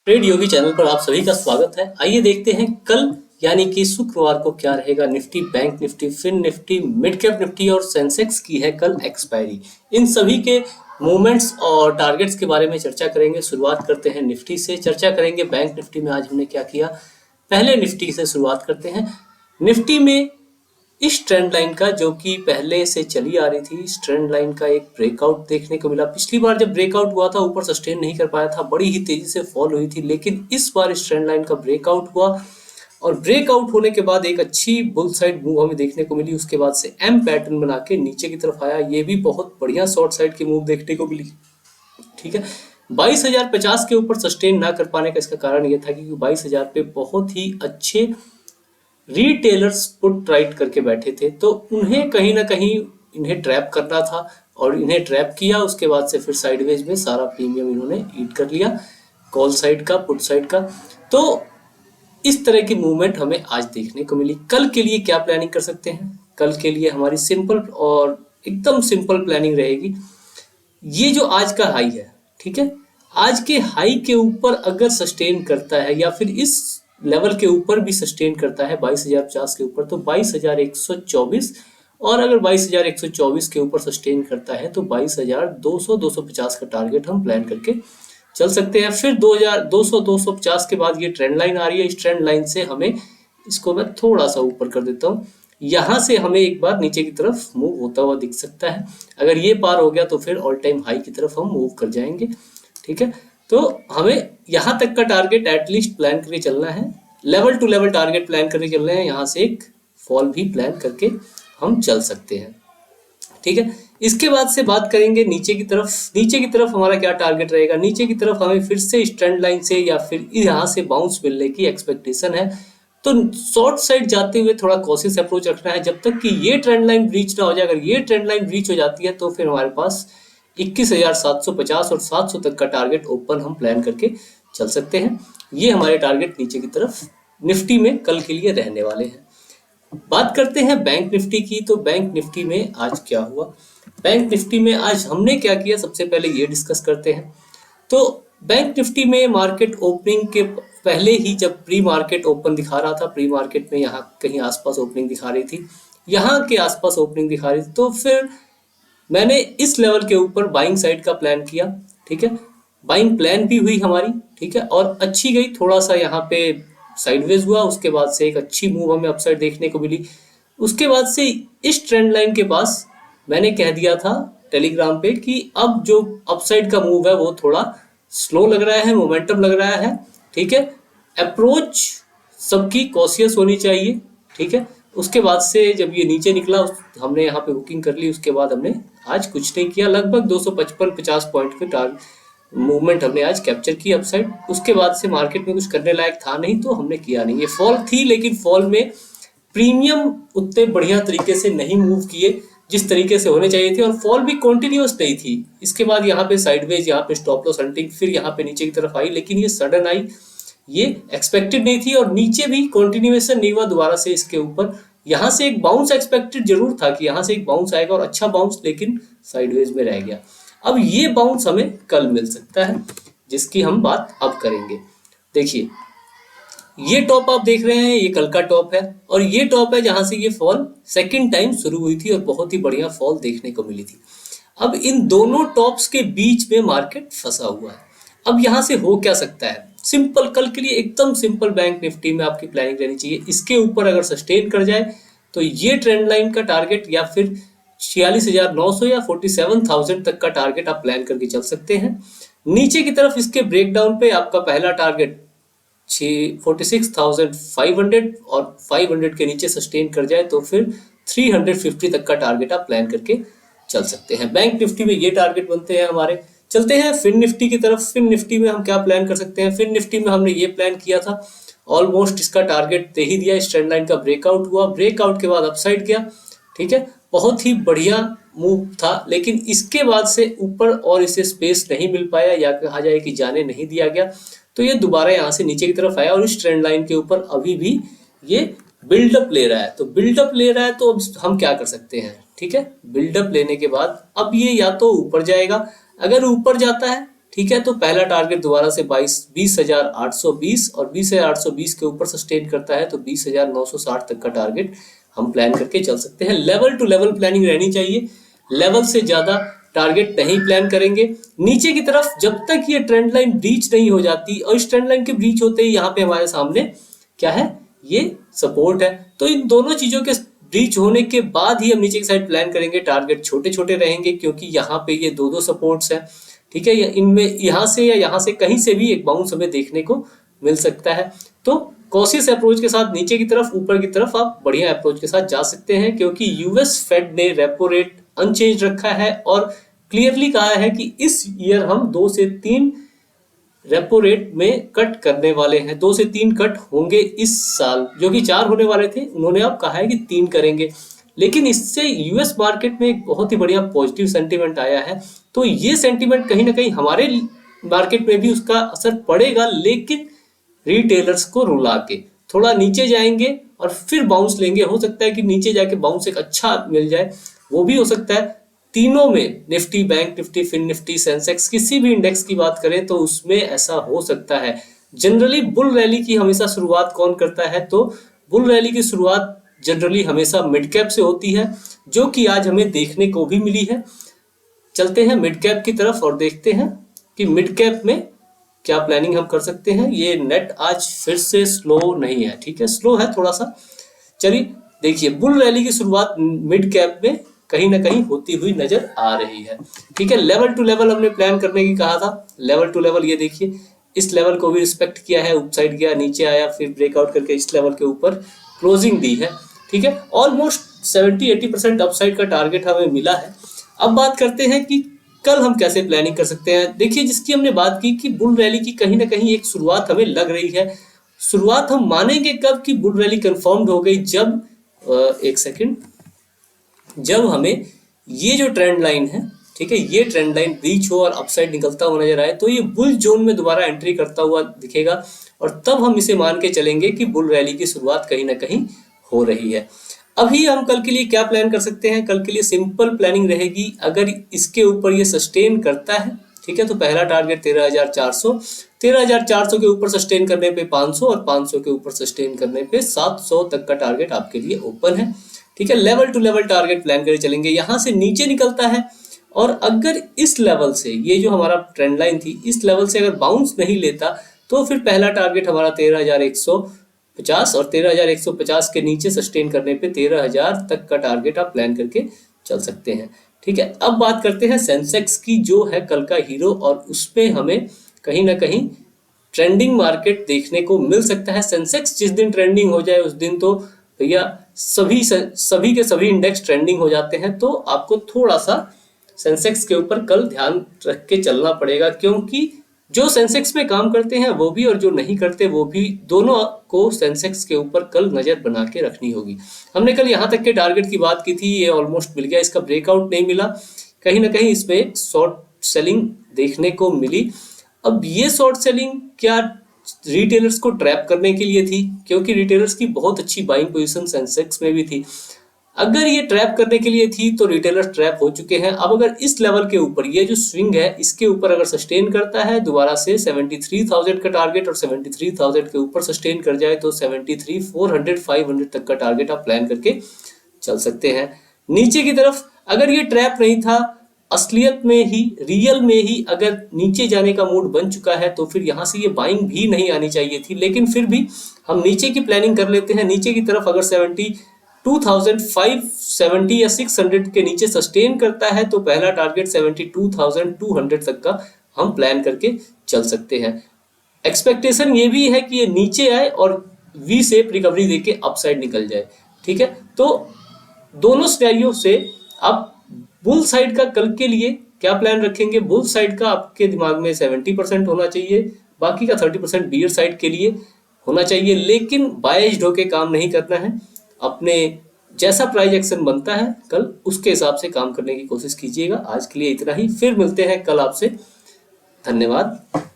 Trade योगी channel पर आप सभी का स्वागत है। आइए देखते हैं कल यानी कि शुक्रवार को क्या रहेगा। Nifty, Bank Nifty, Fin Nifty, mid cap Nifty और सेंसेक्स की है कल एक्सपायरी। इन सभी के मूवमेंट्स और टारगेट्स के बारे में चर्चा करेंगे। शुरुआत करते हैं निफ्टी से, चर्चा करेंगे बैंक निफ्टी में आज हमने क्या किया। पहले निफ्टी से शुरुआत करते हैं। निफ्टी में इस ट्रेंड लाइन का, जो कि पहले से चली आ रही थी, इस ट्रेंड लाइन का एक ब्रेकआउट देखने को मिला। पिछली बार जब ब्रेकआउट हुआ था ऊपर सस्टेन नहीं कर पाया था, बड़ी ही तेजी से फॉल हुई थी, लेकिन इस बार इस ट्रेंड लाइन का ब्रेकआउट हुआ और ब्रेकआउट होने के बाद एक अच्छी बुल साइड मूव हमें देखने को मिली। उसके बाद से एम पैटर्न बना के नीचे की तरफ आया, ये भी बहुत बढ़िया शॉर्ट साइड की मूव देखने को मिली। ठीक है, 22,050 के ऊपर सस्टेन ना कर पाने का इसका कारण यह था कि 22,000 पे बहुत ही अच्छे रिटेलर्स पुट राइट करके बैठे थे, तो उन्हें कहीं ना कहीं इन्हें ट्रैप करना था और इन्हें ट्रैप किया। उसके बाद से फिर साइडवेज में सारा प्रीमियम इन्होंने ईट कर लिया, कॉल साइड का, पुट साइड का। तो इस तरह की मूवमेंट हमें आज देखने को मिली। कल के लिए क्या प्लानिंग कर सकते हैं? कल के लिए हमारी सिंपल और एकदम सिंपल प्लानिंग रहेगी। ये जो आज का हाई है, ठीक है, आज के हाई के ऊपर अगर सस्टेन करता है या फिर इस लेवल के ऊपर भी सस्टेन करता है 22,050 के ऊपर, तो 22,124, और अगर 22,124 के ऊपर सस्टेन करता है तो 22,200-250 का टारगेट हम प्लान करके चल सकते हैं। फिर 2,200-250 के बाद ये ट्रेंड लाइन आ रही है। इस ट्रेंड लाइन से हमें, इसको मैं थोड़ा सा ऊपर कर देता हूँ, यहाँ से हमें एक बार नीचे की तरफ मूव होता हुआ दिख सकता है। अगर ये पार हो गया तो फिर ऑल टाइम हाई की तरफ हम मूव कर जाएंगे। ठीक है, तो हमें यहाँ तक का टारगेट एटलीस्ट प्लान करके चलना है। Level to level target plan करके चल रहे हैं। यहाँ से एक फॉल भी प्लान करके हम चल सकते हैं। ठीक है, इसके बाद से बात करेंगे नीचे की तरफ। नीचे की तरफ हमारा क्या टारगेट रहेगा? नीचे की तरफ हमें फिर से स्ट्रेंड लाइन से या फिर यहाँ से बाउंस मिलने की एक्सपेक्टेशन है। तो शॉर्ट साइड जाते हुए थोड़ा कॉशियस अप्रोच रखना है जब तक कि ये ट्रेंड लाइन ब्रीच ना हो जाए। अगर ये ट्रेंड लाइन ब्रीच हो जाती है तो फिर हमारे पास 21,750 और 700 तक का टारगेट ओपन हम प्लान करके चल सकते हैं। ये हमारे टारगेट नीचे की तरफ निफ्टी में कल के लिए रहने वाले हैं। बात करते हैं बैंक निफ्टी की। तो बैंक निफ्टी में आज क्या हुआ? बैंक निफ्टी में आज हमने क्या किया, सबसे पहले ये डिस्कस करते हैं। तो बैंक निफ्टी में मार्केट ओपनिंग के पहले ही, जब प्री मार्केट ओपन दिखा रहा था, प्री मार्केट में यहाँ कहीं आसपास ओपनिंग दिखा रही थी, यहाँ के आसपास ओपनिंग दिखा रही थी, तो फिर मैंने इस लेवल के ऊपर बाइंग साइड का प्लान किया। ठीक है, बाइंग प्लान भी हुई हमारी। ठीक है, और अच्छी गई। थोड़ा सा यहाँ पे साइडवेज हुआ, उसके बाद से एक अच्छी मूव हमें अपसाइड देखने को मिली। उसके बाद से इस ट्रेंड लाइन के पास मैंने कह दिया था टेलीग्राम पे कि अब जो अपसाइड का मूव है वो थोड़ा स्लो लग रहा है, मोमेंटम लग रहा है। ठीक है, अप्रोच सबकी कॉशियस होनी चाहिए। ठीक है, उसके बाद से जब ये नीचे निकला, हमने यहाँ पे बुकिंग कर ली। उसके बाद हमने आज कुछ नहीं किया, लगभग 255-50 पॉइंट के टारगेट मूवमेंट हमने आज कैप्चर की अपसाइड। उसके बाद से मार्केट में कुछ करने लायक था नहीं, तो हमने किया नहीं। ये फॉल थी, लेकिन फॉल में प्रीमियम उतने बढ़िया तरीके से नहीं मूव किए जिस तरीके से होने चाहिए थे, और फॉल भी कॉन्टिन्यूस नहीं थी। इसके बाद यहाँ पे साइडवेज, यहाँ पे स्टॉप लॉस हंटिंग, फिर यहाँ पे नीचे की तरफ आई, लेकिन ये सडन आई, ये एक्सपेक्टेड नहीं थी। और नीचे भी कंटिन्यूएशन नहीं हुआ दोबारा से इसके ऊपर। यहाँ से एक बाउंस एक्सपेक्टेड जरूर था कि यहाँ से एक बाउंस आएगा और अच्छा बाउंस, लेकिन साइडवेज में रह गया। अब ये बाउंस हमें कल मिल सकता है, जिसकी हम बात अब करेंगे। देखिए, ये टॉप आप देख रहे हैं, ये कल का टॉप है, और ये टॉप है जहां से ये फॉल सेकंड टाइम शुरू हुई थी और बहुत ही बढ़िया फॉल देखने को मिली थी। अब इन दोनों टॉप्स के बीच में मार्केट फंसा हुआ है। अब यहां से हो क्या सकता है? सिंपल, कल के लिए एकदम सिंपल बैंक निफ्टी में आपकी प्लानिंग रहनी चाहिए। इसके ऊपर अगर सस्टेन कर जाए तो ये ट्रेंड लाइन का टारगेट या फिर 46,900 या 47,000 तक का टारगेट आप प्लान करके चल सकते हैं। नीचे की तरफ इसके ब्रेकडाउन पे आपका पहला टारगेट 46,500, और 500 के नीचे सस्टेन कर जाए तो फिर 350 तक का टारगेट आप प्लान करके चल सकते हैं। बैंक निफ्टी में ये टारगेट बनते हैं हमारे। चलते हैं फिन निफ्टी की तरफ। फिन निफ्टी में हम क्या प्लान कर सकते हैं? फिन निफ्टी में हमने ये प्लान किया था, ऑलमोस्ट इसका टारगेट दे ही दिया। स्ट्रेंड लाइन का ब्रेकआउट हुआ, ब्रेकआउट के बाद अपसाइड गया। ठीक है, बहुत ही बढ़िया मूव था, लेकिन इसके बाद से ऊपर और इसे स्पेस नहीं मिल पाया, या कहा जाए कि जाने नहीं दिया गया, तो ये दोबारा यहाँ से नीचे की तरफ आया और इस ट्रेंड लाइन के ऊपर अभी भी ये बिल्डअप ले रहा है। तो बिल्डअप ले रहा है, तो अब हम क्या कर सकते हैं? ठीक है, बिल्डअप लेने के बाद अब ये या तो ऊपर जाएगा। अगर ऊपर जाता है, ठीक है, तो पहला टारगेट दोबारा से 20,820 और 20,820 के ऊपर सस्टेन करता है तो 20,960 तक का टारगेट हम प्लान करके चल सकते हैं। लेवल टू लेवल प्लानिंग रहनी चाहिए, लेवल से ज्यादा टारगेट नहीं प्लान करेंगे। नीचे की तरफ जब तक ये ट्रेंड लाइन ब्रीच नहीं हो जाती, और इस ट्रेंड लाइन के ब्रीच होते ही यहाँ पे हमारे सामने क्या है, ये सपोर्ट है, तो इन दोनों चीजों के ब्रीच होने के बाद ही हम नीचे की साइड प्लान करेंगे। टारगेट छोटे छोटे रहेंगे क्योंकि यहाँ पे ये दो सपोर्ट्स हैं, ठीक है, इनमें यहाँ से या यहाँ से कहीं से भी एक बाउंस हमें देखने को मिल सकता है। तो कॉशियस अप्रोच के साथ नीचे की तरफ, ऊपर की तरफ आप बढ़िया अप्रोच के साथ जा सकते हैं, क्योंकि यूएस फेड ने रेपो रेट अनचेंज रखा है और क्लियरली कहा है कि इस ईयर हम 2 से 3 रेपो रेट में कट करने वाले हैं। 2 से 3 कट होंगे इस साल, जो कि 4 होने वाले थे, उन्होंने अब कहा है कि 3 करेंगे। लेकिन इससे यूएस मार्केट में एक बहुत ही बढ़िया पॉजिटिव सेंटीमेंट आया है, तो ये सेंटीमेंट कहीं ना कहीं हमारे मार्केट में भी उसका असर पड़ेगा, लेकिन रिटेलर्स को रुला के थोड़ा नीचे जाएंगे और फिर बाउंस लेंगे। हो सकता है कि नीचे जाके बाउंस एक अच्छा मिल जाए, वो भी हो सकता है। तीनों में Nifty, Bank Nifty, Fin Nifty, Sensex, किसी भी इंडेक्स की बात करें तो उसमें ऐसा हो सकता है। जनरली बुल रैली की हमेशा शुरुआत कौन करता है, तो बुल रैली की शुरुआत जनरली हमेशा मिड कैप से होती है, जो कि आज हमें देखने को भी मिली है। चलते हैं मिड कैप की तरफ और देखते हैं कि मिड कैप में क्या प्लानिंग हम कर सकते हैं। ये नेट आज फिर से स्लो नहीं है, ठीक है, स्लो है थोड़ा सा। चलिए देखिए, बुल रैली की शुरुआत मिड कैप में कहीं ना कहीं होती हुई नजर आ रही है, ठीक है। लेवल टू लेवल हमने प्लान करने की कहा था, लेवल टू लेवल ये देखिए, इस लेवल को भी रिस्पेक्ट किया है, उपसाइड गया, नीचे आया, फिर ब्रेकआउट करके इस लेवल के ऊपर क्लोजिंग दी है, ठीक है। ऑलमोस्ट 70-80% अपसाइड का टारगेट हमें मिला है। अब बात करते हैं कि कल हम कैसे प्लानिंग कर सकते हैं। देखिए, जिसकी हमने बात की कि बुल रैली की कहीं ना कहीं एक शुरुआत हमें लग रही है। शुरुआत हम मानेंगे कब कि बुल रैली कंफर्म्ड हो गई, जब एक सेकंड, जब हमें ये जो ट्रेंड लाइन है, ठीक है, ये ट्रेंड लाइन ब्रीच हो और अपसाइड निकलता हुआ नजर आए, तो ये बुल जोन में दोबारा एंट्री करता हुआ दिखेगा, और तब हम इसे मान के चलेंगे कि बुल रैली की शुरुआत कहीं ना कहीं हो रही है। अभी हम कल के लिए क्या प्लान कर सकते हैं, कल के लिए सिंपल प्लानिंग रहेगी। अगर इसके ऊपर ये सस्टेन करता है, ठीक है, तो पहला टारगेट 13,400, 13,400 के ऊपर सस्टेन करने पे 500 और 500 के ऊपर सस्टेन करने पे 700 तक का टारगेट आपके लिए ओपन है, ठीक है। Level to level target plan करके चलेंगे। यहाँ से नीचे निकलता है और अगर इस लेवल से, ये जो हमारा ट्रेंड लाइन थी, इस लेवल से अगर बाउंस नहीं लेता तो फिर पहला टारगेट हमारा 13,150 और 13,150 के नीचे सस्टेन करने पे 13,000 तक का टारगेट आप प्लान करके चल सकते हैं, ठीक है। अब बात करते हैं सेंसेक्स की, जो है कल का हीरो, और उसपे हमें कहीं ना कहीं ट्रेंडिंग मार्केट देखने को मिल सकता है। सेंसेक्स जिस दिन ट्रेंडिंग हो जाए उस दिन तो भैया सभी के सभी इंडेक्स ट्रेंडिंग हो जाते हैं, तो आपको थोड़ा सा सेंसेक्स के ऊपर कल ध्यान रख के चलना पड़ेगा, क्योंकि जो सेंसेक्स में काम करते हैं वो भी और जो नहीं करते वो भी, दोनों को सेंसेक्स के ऊपर कल नजर बना के रखनी होगी। हमने कल यहाँ तक के टारगेट की बात की थी, ये ऑलमोस्ट मिल गया, इसका ब्रेकआउट नहीं मिला, कहीं ना कहीं इसमें एक शॉर्ट सेलिंग देखने को मिली। अब ये शॉर्ट सेलिंग क्या रिटेलर्स को ट्रैप करने के लिए थी, क्योंकि रिटेलर्स की बहुत अच्छी बाइंग पोजीशन सेंसेक्स में भी थी। अगर ये ट्रैप करने के लिए थी तो रिटेलर्स ट्रैप हो चुके हैं। अब अगर इस लेवल के ऊपर ये जो स्विंग है, इसके ऊपर अगर सस्टेन करता है दोबारा से 73,000 का टारगेट, और 73,000 के ऊपर सस्टेन कर जाए तो 73,400 500 तक का टारगेट आप प्लान करके चल सकते हैं। नीचे की तरफ अगर ये ट्रैप नहीं था, असलियत में ही, रियल में ही अगर नीचे जाने का मूड बन चुका है, तो फिर यहाँ से ये बाइंग भी नहीं आनी चाहिए थी, लेकिन फिर भी हम नीचे की प्लानिंग कर लेते हैं। नीचे की तरफ अगर 72,570 या 600 के नीचे सस्टेन करता है तो पहला टारगेट 72,200 तक का हम प्लान करके चल सकते हैं। एक्सपेक्टेशन ये भी है कि ये नीचे आए और वी शेप रिकवरी देके अपसाइड निकल जाए, ठीक है। तो दोनों सिनेरियो से आप बुल साइड का कल के लिए क्या प्लान रखेंगे, बुल साइड का आपके दिमाग में 70% होना चाहिए, बाकी का 30% बियर साइड के लिए होना चाहिए, लेकिन बायस्ड होके काम नहीं करना है। अपने जैसा प्राइस एक्शन बनता है कल, उसके हिसाब से काम करने की कोशिश कीजिएगा। आज के लिए इतना ही, फिर मिलते हैं कल आपसे। धन्यवाद।